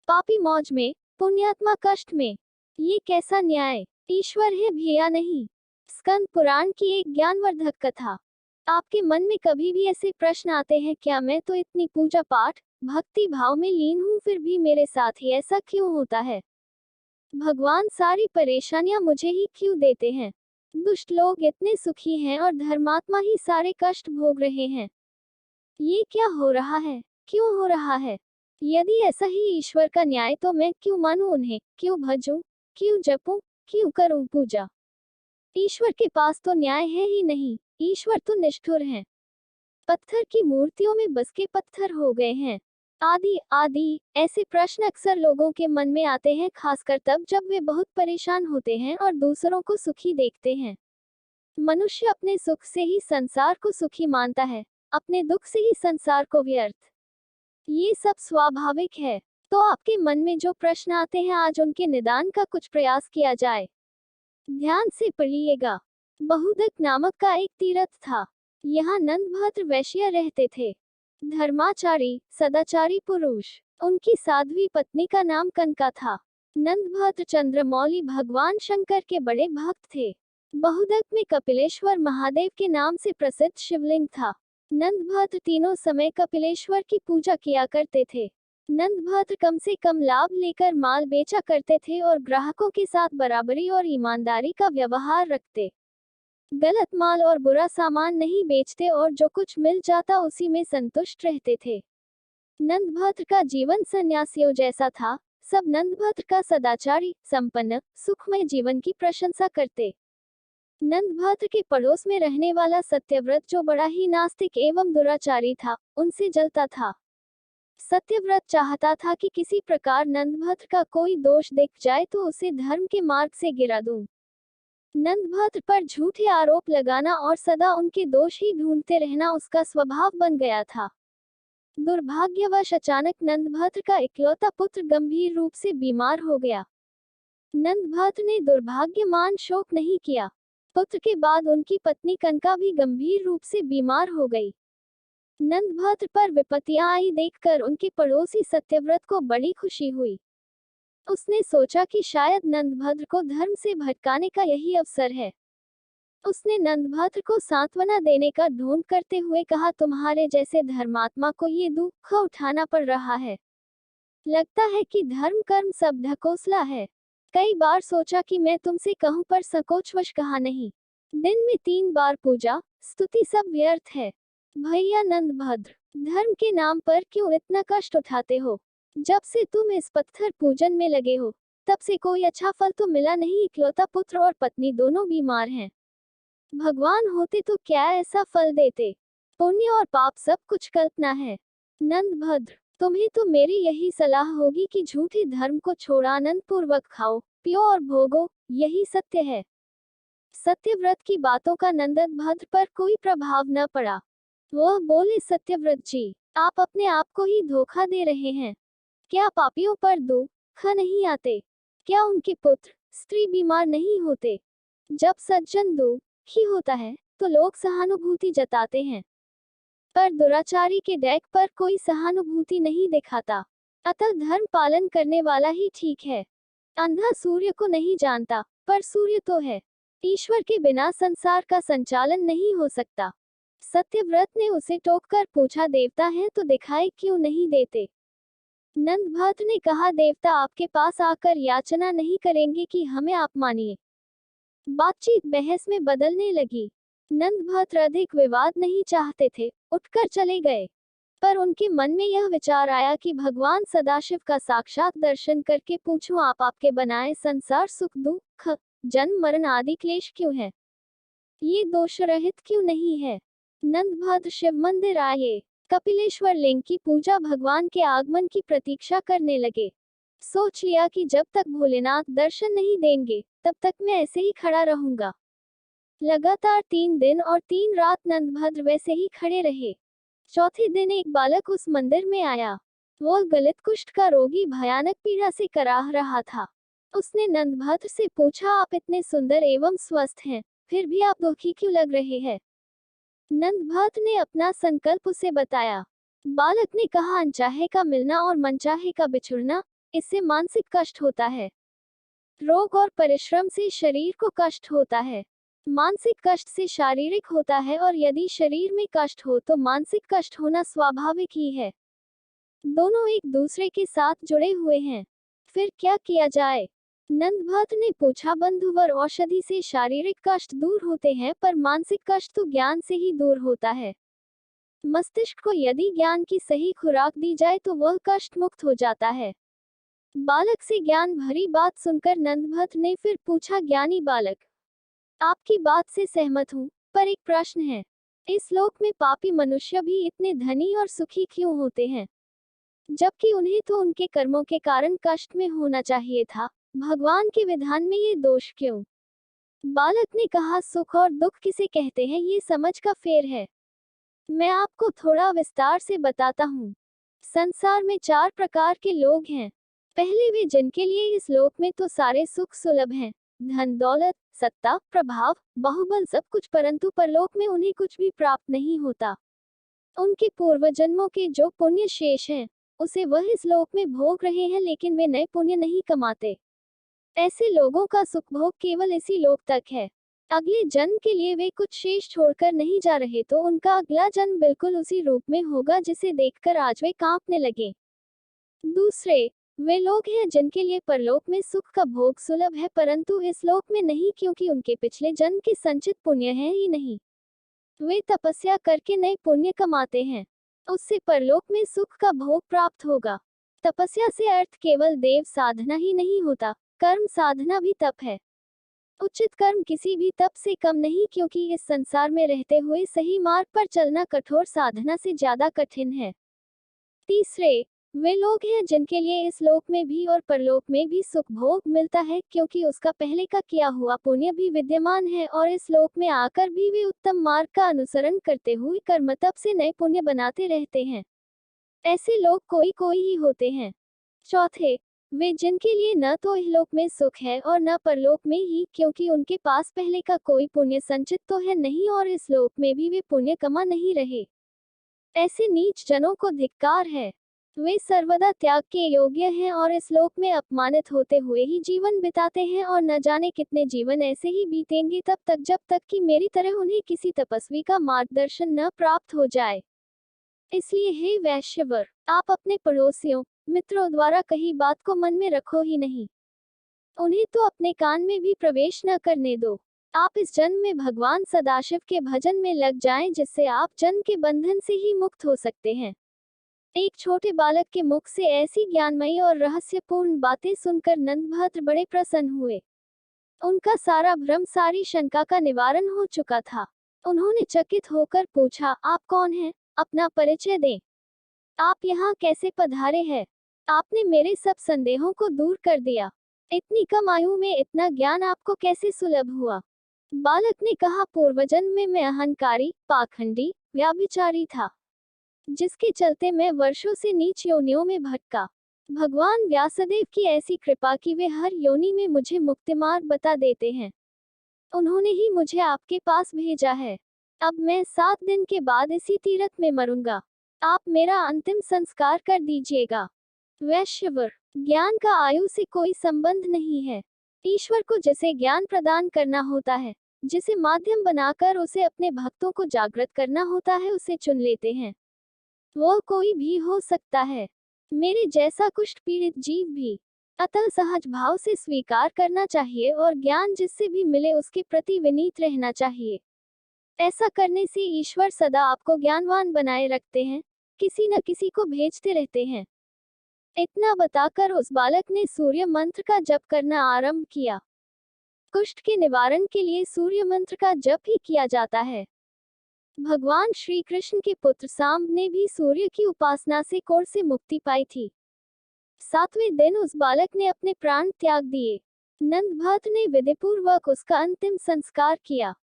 पापी मौज में, पुण्यात्मा कष्ट में। ये कैसा न्याय? ईश्वर है भी या नहीं? स्कंद पुराण की एक ज्ञानवर्धक कथा। आपके मन में कभी भी ऐसे प्रश्न आते हैं, क्या मैं तो इतनी पूजा पाठ भक्ति भाव में लीन हूँ, फिर भी मेरे साथ ही ऐसा क्यों होता है? भगवान सारी परेशानियां मुझे ही क्यों देते हैं? दुष्ट लोग इतने सुखी हैं और धर्मात्मा ही सारे कष्ट भोग रहे हैं। ये क्या हो रहा है? क्यों हो रहा है? यदि ऐसा ही ईश्वर का न्याय, तो मैं क्यों मानूं उन्हें, क्यों भजूं, क्यों जपूं, क्यों करूं पूजा? ईश्वर के पास तो न्याय है ही नहीं। ईश्वर तो निष्ठुर हैं। पत्थर की मूर्तियों में बस के पत्थर हो गए हैं। आदि आदि ऐसे प्रश्न अक्सर लोगों के मन में आते हैं, खासकर तब जब वे बहुत परेशान होते हैं और दूसरों को सुखी देखते हैं। मनुष्य अपने सुख से ही संसार को सुखी मानता है, अपने दुख से ही संसार को व्यर्थ। ये सब स्वाभाविक है। तो आपके मन में जो प्रश्न आते हैं, आज उनके निदान का कुछ प्रयास किया जाए। ध्यान से पढ़िएगा। बहुदक नामक का एक तीर्थ था। यहाँ नंदभद्र वैश्य रहते थे। धर्माचारी सदाचारी पुरुष। उनकी साध्वी पत्नी का नाम कनका था। नंदभद्र चंद्रमौली भगवान शंकर के बड़े भक्त थे। बहुदक में कपिलेश्वर महादेव के नाम से प्रसिद्ध शिवलिंग था। नंदभद्र तीनों समय कपिलेश्वर की पूजा किया करते थे। नंदभद्र कम से कम लाभ लेकर माल बेचा करते थे और ग्राहकों के साथ बराबरी और ईमानदारी का व्यवहार रखते। गलत माल और बुरा सामान नहीं बेचते और जो कुछ मिल जाता उसी में संतुष्ट रहते थे। नंदभद्र का जीवन सन्यासियों जैसा था। सब नंदभद्र का सदाचारी, संपन्न, सुखमय जीवन की प्रशंसा करते। नंदभद्र के पड़ोस में रहने वाला सत्यव्रत, जो बड़ा ही नास्तिक एवं दुराचारी था, उनसे जलता था। सत्यव्रत चाहता था कि किसी प्रकार नंदभद्र का कोई दोष दिख जाए तो उसे धर्म के मार्ग से गिरा दूं। नंदभद्र पर झूठे आरोप लगाना और सदा उनके दोष ही ढूंढते रहना उसका स्वभाव बन गया था। दुर्भाग्यवश अचानक नंदभद्र का इकलौता पुत्र गंभीर रूप से बीमार हो गया। नंदभद्र ने दुर्भाग्यमान शोक नहीं किया। पुत्र के बाद उनकी पत्नी कनका भी गंभीर रूप से बीमार हो गई। नंदभद्र पर विपत्तियां आई देखकर उनके पड़ोसी सत्यव्रत को बड़ी खुशी हुई। उसने सोचा कि शायद नंदभद्र को धर्म से भटकाने का यही अवसर है। उसने नंदभद्र को सांत्वना देने का ढोंग करते हुए कहा, तुम्हारे जैसे धर्मात्मा को ये दुख उठाना पड़ रहा है। लगता है कि धर्म कर्म सब ढकोसला है। कई बार सोचा कि मैं तुमसे कहूं, पर संकोचवश कहा नहीं। दिन में 3 बार पूजा स्तुति सब व्यर्थ है। भैया नंदभद्र, धर्म के नाम पर क्यों इतना कष्ट उठाते हो? जब से तुम इस पत्थर पूजन में लगे हो, तब से कोई अच्छा फल तो मिला नहीं। इकलौता पुत्र और पत्नी दोनों बीमार हैं। भगवान होते तो क्या ऐसा फल देते? पुण्य और पाप सब कुछ कल्पना है। नंदभद्र, तुम्हें तो मेरी यही सलाह होगी कि झूठे धर्म को छोड़ आनंद पूर्वक खाओ, पियो और भोगो, यही सत्य है। सत्यव्रत की बातों का नंदभद्र पर कोई प्रभाव न पड़ा। वह बोले, सत्यव्रत जी, आप अपने आप को ही धोखा दे रहे हैं। क्या पापियों पर दुख नहीं आते? क्या उनके पुत्र स्त्री बीमार नहीं होते? जब सज्जन दुखी होता है तो लोग सहानुभूति जताते हैं, पर दुराचारी के डेक पर कोई सहानुभूति नहीं दिखाता। अतः धर्म पालन करने वाला ही ठीक है। अंधा सूर्य को नहीं जानता, पर सूर्य तो है। ईश्वर के बिना संसार का संचालन नहीं हो सकता। सत्यव्रत ने उसे टोककर पूछा, देवता है तो दिखाई क्यों नहीं देते? नंदभद्र ने कहा, देवता आपके पास आकर याचना नहीं करेंगे कि हमें आप मानिए। बातचीत बहस में बदलने लगी। नंदभद्र अधिक विवाद नहीं चाहते थे, उठकर चले गए। पर उनके मन में यह विचार आया कि भगवान सदाशिव का साक्षात दर्शन करके पूछूं, आप आपके बनाए संसार सुख दुख जन्म मरण आदि क्लेश क्यों है? ये दोष रहित क्यों नहीं है? नंदभद्र शिव मंदिर आए। कपिलेश्वर लिंग की पूजा, भगवान के आगमन की प्रतीक्षा करने लगे। सोच लिया कि जब तक भोलेनाथ दर्शन नहीं देंगे, तब तक मैं ऐसे ही खड़ा रहूंगा। लगातार 3 दिन और 3 रात नंदभद्र वैसे ही खड़े रहे। चौथे दिन एक बालक उस मंदिर में आया। वह गलित कुष्ठ का रोगी भयानक पीड़ा से कराह रहा था। उसने नंदभद्र से पूछा, आप इतने सुंदर एवं स्वस्थ हैं, फिर भी आप दुखी क्यों लग रहे हैं? नंदभद्र ने अपना संकल्प उसे बताया। बालक ने कहा, अनचाहे का मिलना और मनचाहे का बिछुड़ना इससे मानसिक कष्ट होता है। रोग और परिश्रम से शरीर को कष्ट होता है। मानसिक कष्ट से शारीरिक होता है, और यदि शरीर में कष्ट हो तो मानसिक कष्ट होना स्वाभाविक ही है। दोनों एक दूसरे के साथ जुड़े हुए हैं। फिर क्या किया जाए? नंदभक्त ने पूछा। बंधुवर औषधि से शारीरिक कष्ट दूर होते हैं, पर मानसिक कष्ट तो ज्ञान से ही दूर होता है। मस्तिष्क को यदि ज्ञान की सही खुराक दी जाए तो वह कष्ट मुक्त हो जाता है। बालक से ज्ञान भरी बात सुनकर नंदभक्त ने फिर पूछा, ज्ञानी बालक, आपकी बात से सहमत हूँ, पर एक प्रश्न है। इस लोक में पापी मनुष्य भी इतने धनी और सुखी क्यों होते हैं, जबकि उन्हें तो उनके कर्मों के कारण कष्ट में होना चाहिए था? भगवान के विधान में ये दोष क्यों? बालक ने कहा, सुख और दुख किसे कहते हैं ये समझ का फेर है। मैं आपको थोड़ा विस्तार से बताता हूँ। संसार में 4 प्रकार के लोग हैं। पहले वे जिनके लिए इस लोक में तो सारे सुख सुलभ हैं, धन दौलत, सत्ता, प्रभाव, बाहुबल, सब कुछ, परंतु परलोक में उन्हें कुछ भी प्राप्त नहीं होता। उनके पूर्व जन्मों के जो पुण्य शेष हैं, उसे वह इस लोक में भोग रहे हैं, लेकिन वे नए पुण्य नहीं कमाते। ऐसे लोगों का सुख भोग केवल इसी लोक तक है। अगले जन्म के लिए वे कुछ शेष छोड़कर नहीं जा रहे, तो उनका अगला जन्म बिल्कुल उसी रूप में होगा जिसे देखकर आज वे कांपने लगे। दूसरे वे लोग हैं जिनके लिए परलोक में सुख का भोग सुलभ है, परंतु इस लोक में नहीं, क्योंकि उनके पिछले जन्म के संचित पुण्य है ही नहीं। वे तपस्या करके नए पुण्य कमाते हैं, उससे परलोक में सुख का भोग प्राप्त होगा। तपस्या से अर्थ केवल देव साधना ही नहीं होता, कर्म साधना भी तप है। उचित कर्म किसी भी तप से कम नहीं, क्योंकि इस संसार में रहते हुए सही मार्ग पर चलना कठोर साधना से ज्यादा कठिन है। तीसरे वे लोग हैं जिनके लिए इस लोक में भी और परलोक में भी सुख भोग मिलता है, क्योंकि उसका पहले का किया हुआ पुण्य भी विद्यमान है, और इस लोक में आकर भी वे उत्तम मार्ग का अनुसरण करते हुए कर्म तप से नए पुण्य बनाते रहते हैं। ऐसे लोग कोई कोई ही होते हैं। चौथे वे जिनके लिए न तो इहलोक में सुख है और न परलोक में ही, क्योंकि उनके पास पहले का कोई पुण्य संचित तो है नहीं, और इस लोक में भी वे पुण्य कमा नहीं रहे। ऐसे नीच जनों को धिक्कार है। वे सर्वदा त्याग के योग्य हैं, और इस लोक में अपमानित होते हुए ही जीवन बिताते हैं, और न जाने कितने जीवन ऐसे ही बीतेंगे तब तक, जब तक कि मेरी तरह उन्हें किसी तपस्वी का मार्गदर्शन न प्राप्त हो जाए। इसलिए हे वैश्यवर, आप अपने पड़ोसियों मित्रों द्वारा कही बात को मन में रखो ही नहीं। उन्हें तो अपने कान में भी प्रवेश न करने दो। आप इस जन्म में भगवान सदाशिव के भजन में लग जाएं, जिससे आप जन्म के बंधन से ही मुक्त हो सकते हैं। एक छोटे बालक के मुख से ऐसी ज्ञानमयी और रहस्यपूर्ण बातें सुनकर नंदभद्र बड़े प्रसन्न हुए। उनका सारा भ्रम, सारी शंका का निवारण हो चुका था। उन्होंने चकित होकर पूछा, आप कौन हैं? अपना परिचय दें। आप यहाँ कैसे पधारे हैं? आपने मेरे सब संदेहों को दूर कर दिया। इतनी कम आयु में इतना ज्ञान आपको कैसे सुलभ हुआ? बालक ने कहा, पूर्वजन्म में मैं अहंकारी, पाखंडी, व्याभिचारी था, जिसके चलते मैं वर्षों से नीच योनियों में भटका। भगवान व्यासदेव की ऐसी कृपा कि वे हर योनि में मुझे मुक्ति मार्ग बता देते हैं। उन्होंने ही मुझे आपके पास भेजा है। अब मैं 7 दिन के बाद इसी तीर्थ में मरूंगा। आप मेरा अंतिम संस्कार कर दीजिएगा। वैश्यवर, ज्ञान का आयु से कोई संबंध नहीं है। ईश्वर को जिसे ज्ञान प्रदान करना होता है, जिसे माध्यम बनाकर उसे अपने भक्तों को जागृत करना होता है, उसे चुन लेते हैं। वह कोई भी हो सकता है, मेरे जैसा कुष्ठ पीड़ित जीव भी। अतः सहज भाव से स्वीकार करना चाहिए, और ज्ञान जिससे भी मिले उसके प्रति विनीत रहना चाहिए। ऐसा करने से ईश्वर सदा आपको ज्ञानवान बनाए रखते हैं, किसी न किसी को भेजते रहते हैं। इतना बताकर उस बालक ने सूर्य मंत्र का जप करना आरंभ किया। कुष्ठ के निवारण के लिए सूर्य मंत्र का जप ही किया जाता है। भगवान श्री कृष्ण के पुत्र सांब ने भी सूर्य की उपासना से कोढ़ से मुक्ति पाई थी। 7वें दिन उस बालक ने अपने प्राण त्याग दिए। नंदभद्र ने विधिपूर्वक उसका अंतिम संस्कार किया।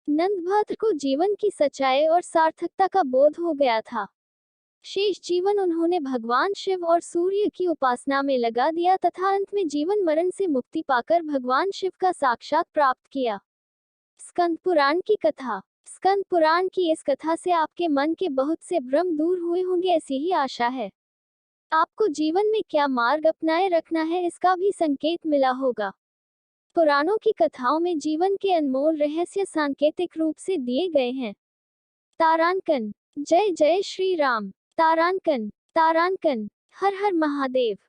नंदभद्र को जीवन की सच्चाई और सार्थकता का बोध हो गया था। शेष जीवन उन्होंने भगवान शिव और सूर्य की उपासना में लगा दिया, तथा अंत में जीवन मरण से मुक्ति पाकर भगवान शिव का साक्षात प्राप्त किया। स्कंद पुराण की कथा। स्कंद पुराण की इस कथा से आपके मन के बहुत से भ्रम दूर हुए होंगे, ऐसी ही आशा है। आपको जीवन में क्या मार्ग अपनाए रखना है इसका भी संकेत मिला होगा। पुराणों की कथाओं में जीवन के अनमोल रहस्य सांकेतिक रूप से दिए गए हैं। तारांकन। जय जय श्री राम। तारांकन। तारांकन। हर हर महादेव।